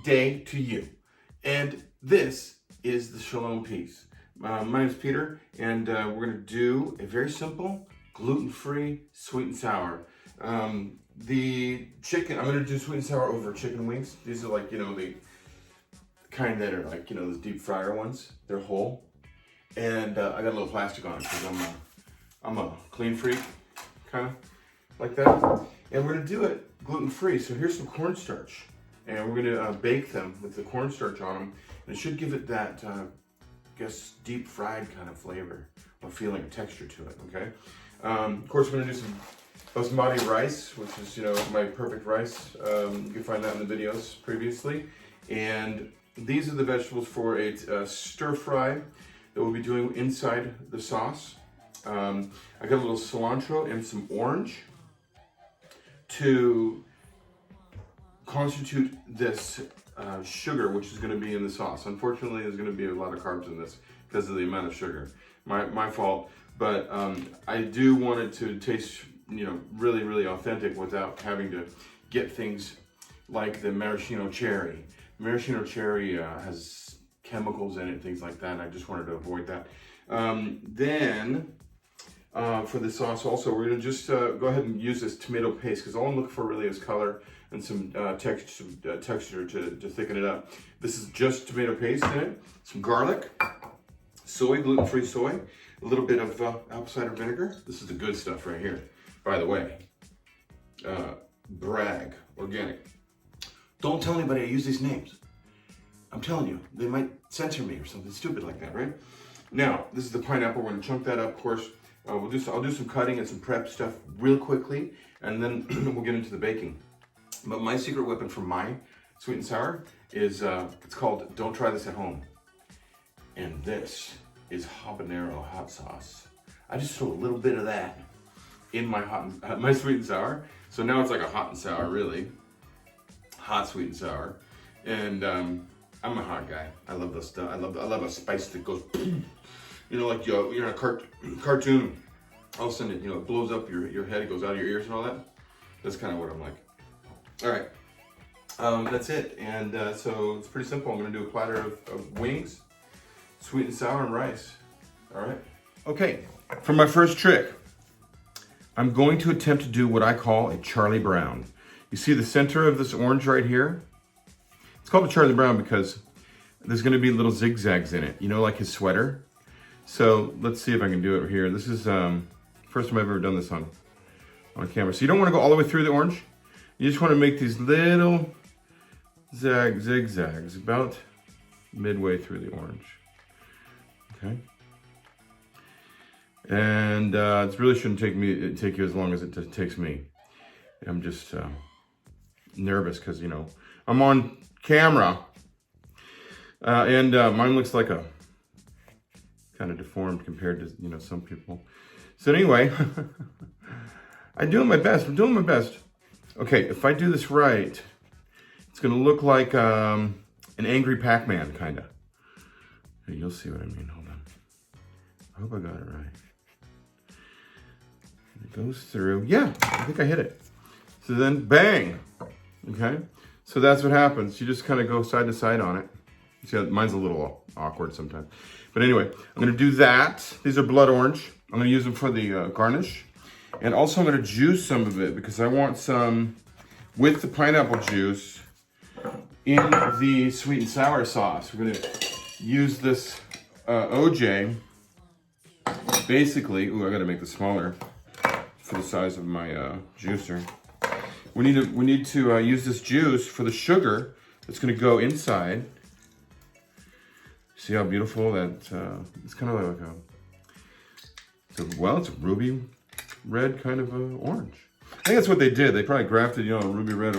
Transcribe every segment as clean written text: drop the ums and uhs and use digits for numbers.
day to you. And this is the Shalom Piece. My name is Peter, and we're going to do a very simple, gluten-free, sweet and sour. The chicken, I'm going to do sweet and sour over chicken wings. These are like, the kind that are like, those deep fryer ones. They're whole. And I got a little plastic on it because I'm a clean freak, kind of like that. And we're going to do it gluten-free. So here's some cornstarch. And we're going to bake them with the cornstarch on them. And it should give it that, deep fried kind of flavor or feeling, texture to it, okay? Of course, we're going to do some basmati rice, which is, my perfect rice. You can find that in the videos previously. And these are the vegetables for a stir fry that we'll be doing inside the sauce. I got a little cilantro and some orange to constitute this sugar, which is going to be in the sauce. Unfortunately, there's going to be a lot of carbs in this because of the amount of sugar. My fault. But I do want it to taste, really, really authentic without having to get things like the maraschino cherry. Maraschino cherry has chemicals in it, things like that, and I just wanted to avoid that. Then, for the sauce also, we're going to just go ahead and use this tomato paste, because all I'm looking for really is color and some texture to thicken it up. This is just tomato paste in it, some garlic, soy, gluten-free soy, a little bit of apple cider vinegar. This is the good stuff right here, by the way. Brag, organic. Don't tell anybody I use these names. I'm telling you, they might censor me or something stupid like that, right? Now, this is the pineapple. We're gonna chunk that up, of course. I'll do some cutting and some prep stuff real quickly, and then we'll get into the baking. But my secret weapon for my sweet and sour is, it's called Don't Try This at Home. And this is habanero hot sauce. I just throw a little bit of that in my my sweet and sour. So now it's like a hot and sour, really. Hot sweet and sour. And I'm a hot guy. I love this stuff. I love a spice that goes, like you're in a cartoon. All of a sudden, it blows up your head. It goes out of your ears and all that. That's kind of what I'm like. All right, that's it. And so it's pretty simple. I'm gonna do a platter of wings, sweet and sour, and rice. All right. Okay, for my first trick, I'm going to attempt to do what I call a Charlie Brown. You see the center of this orange right here? It's called a Charlie Brown because there's gonna be little zigzags in it, like his sweater. So let's see if I can do it here. This is first time I've ever done this on camera. So you don't wanna go all the way through the orange. You just wanna make these little zigzags about midway through the orange, okay? And it really shouldn't take you as long as it takes me. I'm just nervous because, I'm on camera. And mine looks like a kind of deformed compared to, some people. So anyway, I'm doing my best. Okay, if I do this right, it's gonna look like an angry Pac-Man, kinda. You'll see what I mean, hold on. I hope I got it right. It goes through, yeah, I think I hit it. So then, bang, okay? So that's what happens. You just kind of go side to side on it. See, mine's a little awkward sometimes. But anyway, I'm gonna do that. These are blood orange. I'm gonna use them for the garnish. And also I'm gonna juice some of it because I want some, with the pineapple juice, in the sweet and sour sauce. We're gonna use this OJ, basically, ooh, I gotta make this smaller for the size of my juicer. We need to use this juice for the sugar that's gonna go inside. See how beautiful that, it's kind of like it's a ruby red kind of orange. I think that's what they did. They probably grafted, a ruby red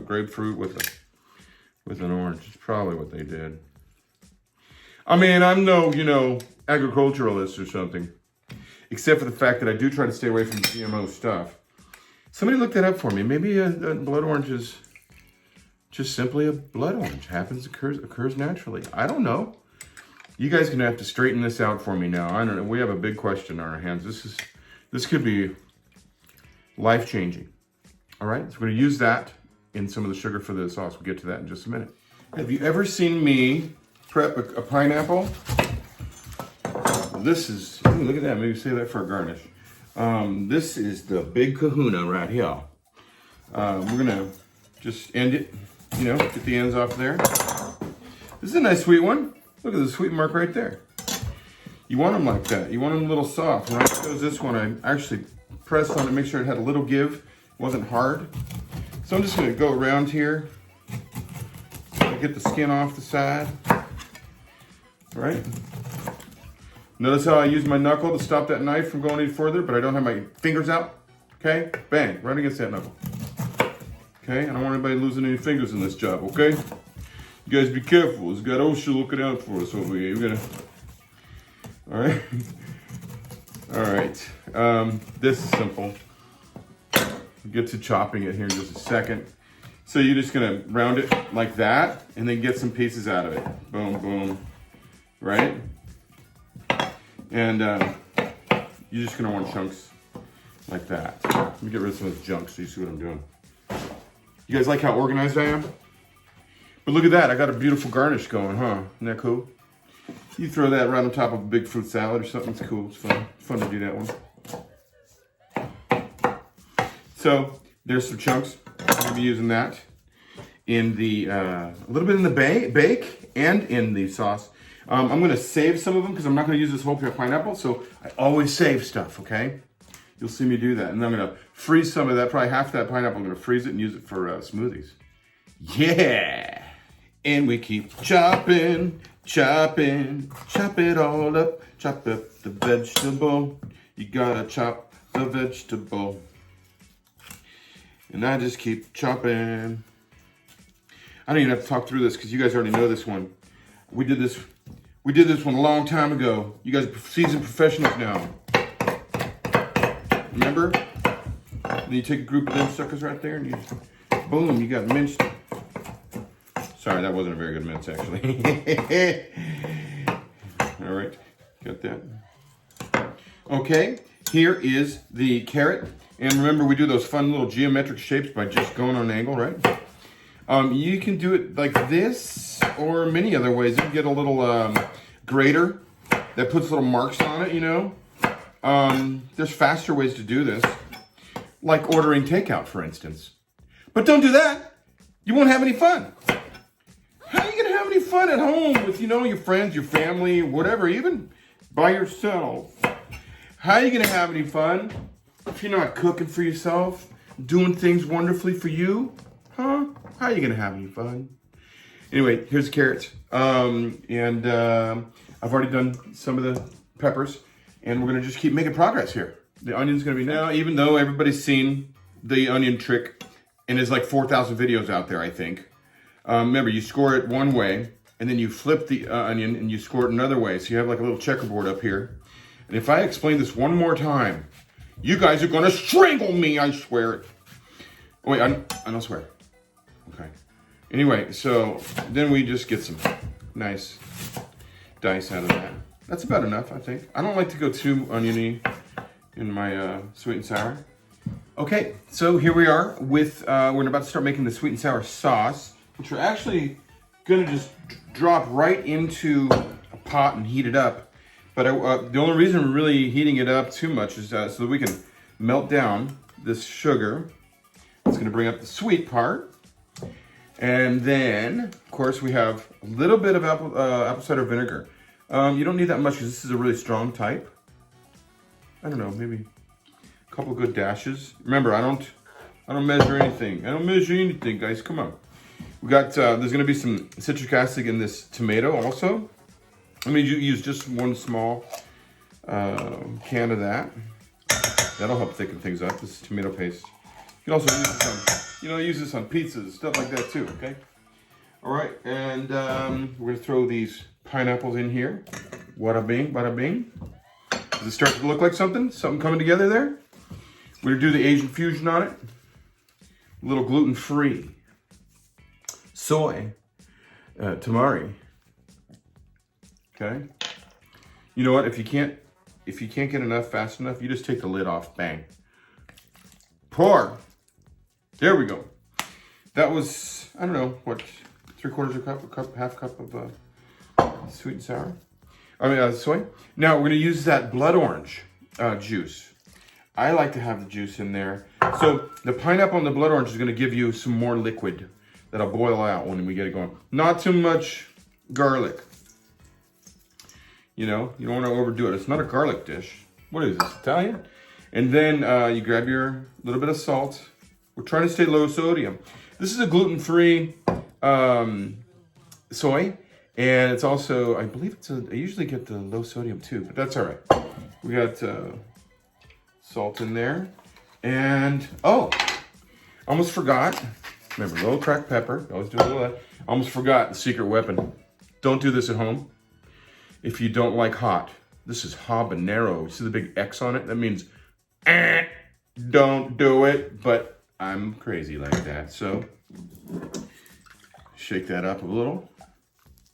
grapefruit with an orange. It's probably what they did. I mean, I'm no, agriculturalist or something, except for the fact that I do try to stay away from GMO stuff. Somebody look that up for me. Maybe a blood orange is just simply a blood orange. Occurs naturally. I don't know. You guys are gonna have to straighten this out for me now. I don't know. We have a big question on our hands. This could be life-changing. All right, so we're gonna use that in some of the sugar for the sauce. We'll get to that in just a minute. Have you ever seen me prep a pineapple? This is, ooh, look at that, maybe save that for a garnish. This is the big kahuna right here. We're gonna just end it, you know, get the ends off there. This is a nice sweet one. Look at the sweet mark right there. You want them like that. You want them a little soft. When I chose this one, I actually pressed on it to make sure it had a little give. It wasn't hard. So I'm just gonna go around here. Get the skin off the side. All right. Notice how I use my knuckle to stop that knife from going any further, but I don't have my fingers out. Okay? Bang, right against that knuckle. Okay? I don't want anybody losing any fingers in this job, okay? You guys be careful. It's got OSHA looking out for us over here. You're gonna... All right? All right. This is simple. We'll get to chopping it here in just a second. So you're just gonna round it like that and then get some pieces out of it. Boom, boom, right? And you're just gonna want chunks like that. Let me get rid of some of this junk so you see what I'm doing. You guys like how organized I am? But look at that, I got a beautiful garnish going, huh? Isn't that cool? You throw that right on top of a big fruit salad or something, it's cool, it's fun. Fun to do that one. So, there's some chunks. I'm gonna be using that in the, a little bit in the bake and in the sauce. I'm gonna save some of them because I'm not gonna use this whole pineapple, so I always save stuff, okay? You'll see me do that. And then I'm gonna freeze some of that, probably half that pineapple, I'm gonna freeze it and use it for smoothies. Yeah! And we keep chopping, chopping, chop it all up, chop up the vegetable. You gotta chop the vegetable. And I just keep chopping. I don't even have to talk through this because you guys already know this one. We did this one a long time ago. You guys are seasoned professionals now. Remember? And then you take a group of them suckers right there and you just, boom, you got minced. Sorry, that wasn't a very good mince actually. All right, got that. Okay, here is the carrot. And remember, we do those fun little geometric shapes by just going on an angle, right? You can do it like this or many other ways. You can get a little grater that puts little marks on it, you know. There's faster ways to do this, like ordering takeout, for instance. But don't do that. You won't have any fun. How are you going to have any fun at home with, you know, your friends, your family, whatever, even by yourself? How are you going to have any fun if you're not cooking for yourself, doing things wonderfully for you? Huh? How are you going to have any fun? Anyway, here's the carrots. I've already done some of the peppers, and we're going to just keep making progress here. The onion's going to be now, even though everybody's seen the onion trick, and there's like 4,000 videos out there, I think. Remember, you score it one way, and then you flip the onion, and you score it another way. So you have like a little checkerboard up here. And if I explain this one more time, you guys are going to strangle me, I swear it. Oh, wait, I don't swear. Okay. Anyway, so then we just get some nice dice out of that. That's about enough, I think. I don't like to go too oniony in my sweet and sour. Okay, so here we are with, we're about to start making the sweet and sour sauce, which we're actually gonna just drop right into a pot and heat it up. But the only reason we're really heating it up too much is so that we can melt down this sugar. It's gonna bring up the sweet part. And then, of course, we have a little bit of apple cider vinegar. You don't need that much because this is a really strong type. I don't know, maybe a couple good dashes. Remember, I don't measure anything. I don't measure anything, guys. Come on. We got there's gonna be some citric acid in this tomato also. I'm gonna use just one small can of that. That'll help thicken things up. This is tomato paste. You can also use this on, use this on pizzas, stuff like that too. Okay. All right, and we're gonna throw these pineapples in here. Wada bing, bada bing. Does it start to look like something? Something coming together there? We're gonna do the Asian fusion on it. A little gluten-free. Soy. Tamari. Okay. You know what? If you can't get enough fast enough, you just take the lid off. Bang. Pour. There we go. That was, I don't know, what, 3/4 cup, half cup of sweet and sour. Soy. Now we're gonna use that blood orange juice. I like to have the juice in there. So the pineapple and the blood orange is gonna give you some more liquid that'll boil out when we get it going. Not too much garlic. You know, you don't wanna overdo it. It's not a garlic dish. What is this, Italian? And then you grab your little bit of salt. We're trying to stay low sodium. This is a gluten-free soy. And it's also, I believe I usually get the low sodium too, but that's all right. We got salt in there. And, oh, almost forgot. Remember, little cracked pepper. Always do a little of that. Almost forgot the secret weapon. Don't do this at home if you don't like hot. This is habanero. You see the big X on it? That means, don't do it. But I'm crazy like that. So, shake that up a little.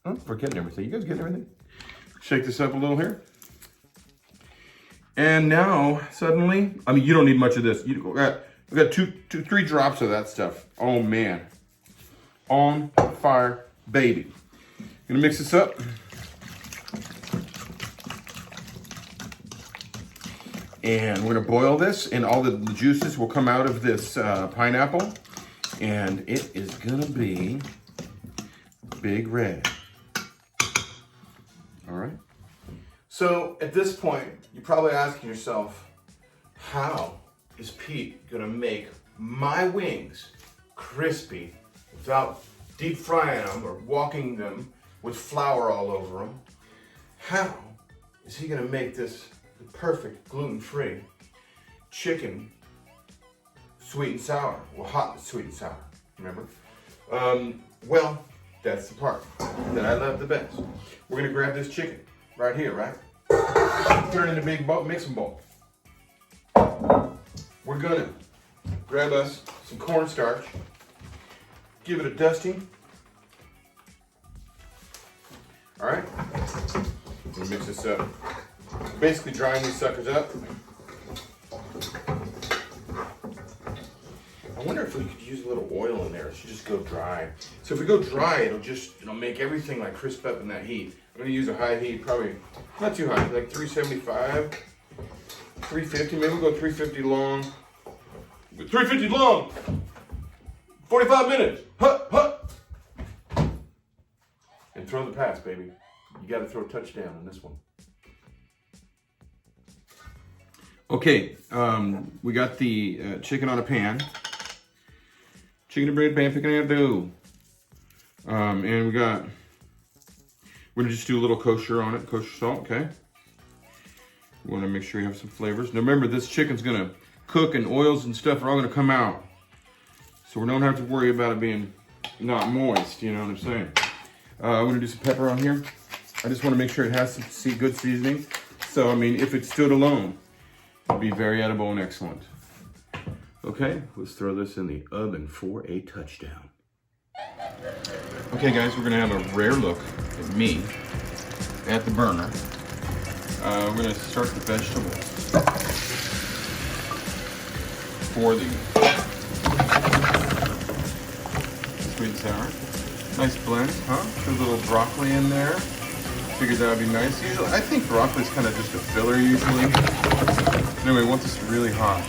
Oh, we're getting everything. You guys getting everything? Shake this up a little here. And now, suddenly, I mean, you don't need much of this. We got 3 drops of that stuff. Oh, man. On fire, baby. Gonna mix this up. And we're gonna boil this, and all the juices will come out of this pineapple. And it is gonna be big red. All right. So at this point, you're probably asking yourself, how is Pete gonna make my wings crispy without deep frying them or walking them with flour all over them? How is he gonna make this the perfect gluten-free chicken sweet and sour? Well, hot sweet and sour, remember? Well, that's the part that I love the best. We're gonna grab this chicken right here, right? Turn it in a big mixing bowl. We're gonna grab us some cornstarch, give it a dusting. All right, I'm gonna mix this up. Basically drying these suckers up. I wonder if we could use a little oil in there. It should just go dry. So if we go dry, it'll make everything like crisp up in that heat. I'm gonna use a high heat, probably not too high, like 375, 350. Maybe we'll go 350 long. 350 long. 45 minutes. Hut, hut. And throw the pass, baby. You got to throw a touchdown on this one. Okay, we got the chicken on a pan. Chicken and bread pan, picking out dough. And we're gonna just do a little kosher on it, kosher salt, okay? We wanna make sure you have some flavors. Now remember, this chicken's gonna cook and oils and stuff are all gonna come out. So we don't have to worry about it being not moist, you know what I'm saying? I'm gonna do some pepper on here. I just wanna make sure it has some good seasoning. So, I mean, if it stood alone, it'd be very edible and excellent. Okay, let's throw this in the oven for a touchdown. Okay guys, we're gonna have a rare look at me at the burner. We're gonna start the vegetables for the sweet and sour. Nice blend, huh? Put a little broccoli in there. Figured that would be nice. Usually, I think broccoli's kind of just a filler usually. Anyway, we want this really hot.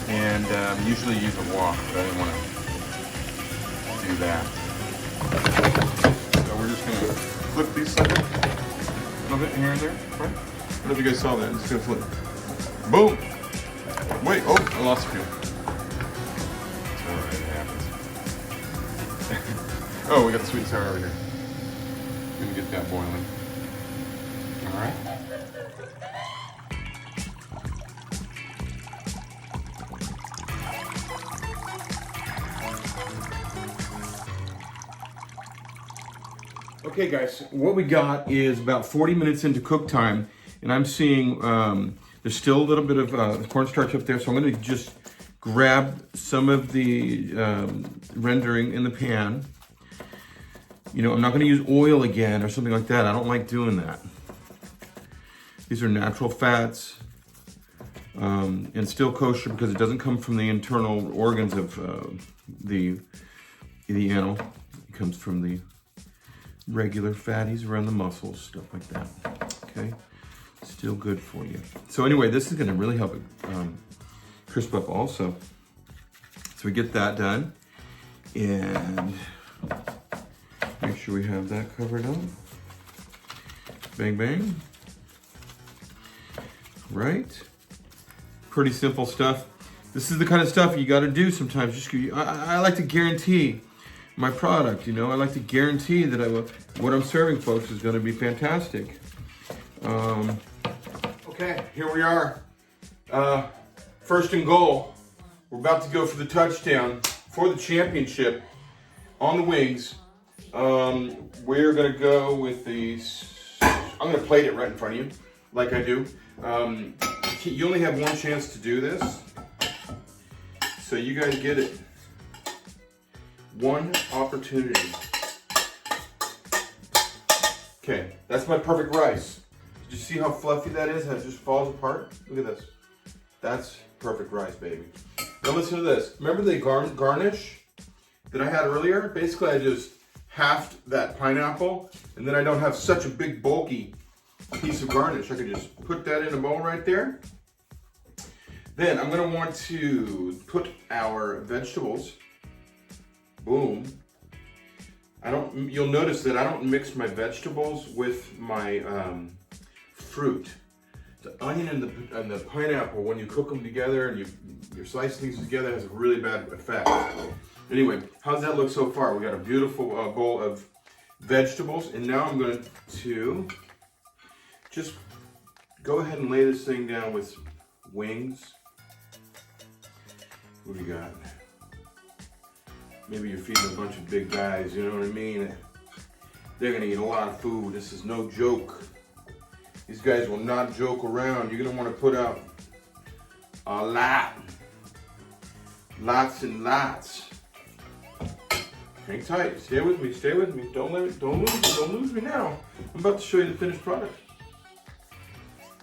And usually use a wok, but I didn't want to do that. So we're just going to flip these suckers a little bit here and there. Right? I don't know if you guys saw that. I'm just going to flip. Boom! Wait, oh, I lost a few. It's alright, it happens. Oh, we got the sweet and sour over here. Gonna get that boiling. Alright. Okay guys, what we got is about 40 minutes into cook time, and I'm seeing there's still a little bit of cornstarch up there, so I'm gonna just grab some of the rendering in the pan. You know, I'm not gonna use oil again or something like that. I don't like doing that. These are natural fats and still kosher because it doesn't come from the internal organs of the animal. comes from the regular fatties around the muscles, stuff like that. Okay, still good for you. So anyway, this is going to really help it crisp up also. So we get that done, and make sure we have that covered up. Bang, bang. Right. Pretty simple stuff. This is the kind of stuff you got to do sometimes. Just I like to guarantee my product, you know. I like to guarantee that what I'm serving folks is going to be fantastic. Okay, here we are. First and goal. We're about to go for the touchdown for the championship on the wings. We're going to go with these. I'm going to plate it right in front of you, like I do. You only have one chance to do this, so you guys get it. One opportunity. Okay, that's my perfect rice. Did you see how fluffy that is? How it just falls apart? Look at this. That's perfect rice, baby. Now listen to this. Remember the garnish that I had earlier? Basically, I just halved that pineapple, and then I don't have such a big bulky piece of garnish. I could just put that in a bowl right there. Then I'm gonna want to put our vegetables. Boom. You'll notice that I don't mix my vegetables with my fruit. The onion and the pineapple, when you cook them together and you slice things together, has a really bad effect. Anyway, how's that look so far? We got a beautiful bowl of vegetables, and now I'm going to just go ahead and lay this thing down with wings. What do we got? Maybe you're feeding a bunch of big guys, you know what I mean? They're gonna eat a lot of food. This is no joke. These guys will not joke around. You're gonna wanna put out a lot. Lots and lots. Hang tight, stay with me, stay with me. Don't lose me now. I'm about to show you the finished product.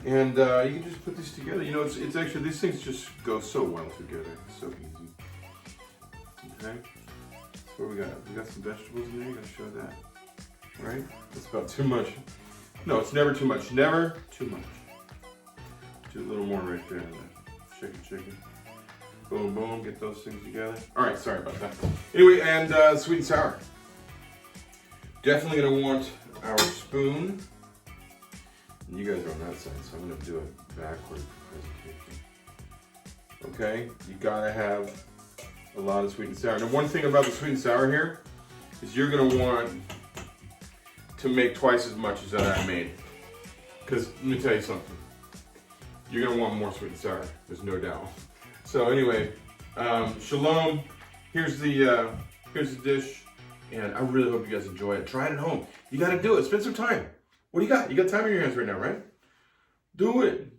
And you can just put this together. You know, it's actually, these things just go so well together. It's so easy. Okay, so what we got? We got some vegetables in there, you gotta show that. Right? That's about too much. No, it's never too much. Never too much. Do a little more right there. Shake it. Boom, boom, get those things together. All right, sorry about that. Anyway, and sweet and sour. Definitely gonna want our spoon. And you guys are on that side, so I'm gonna do a backward presentation. Okay, you gotta have a lot of sweet and sour. Now, one thing about the sweet and sour here is you're gonna want to make twice as much as that I made. Because let me tell you something, you're gonna want more sweet and sour. There's no doubt. So anyway, shalom. Here's the dish, and I really hope you guys enjoy it. Try it at home. You gotta do it. Spend some time. What do you got? You got time in your hands right now, right? Do it.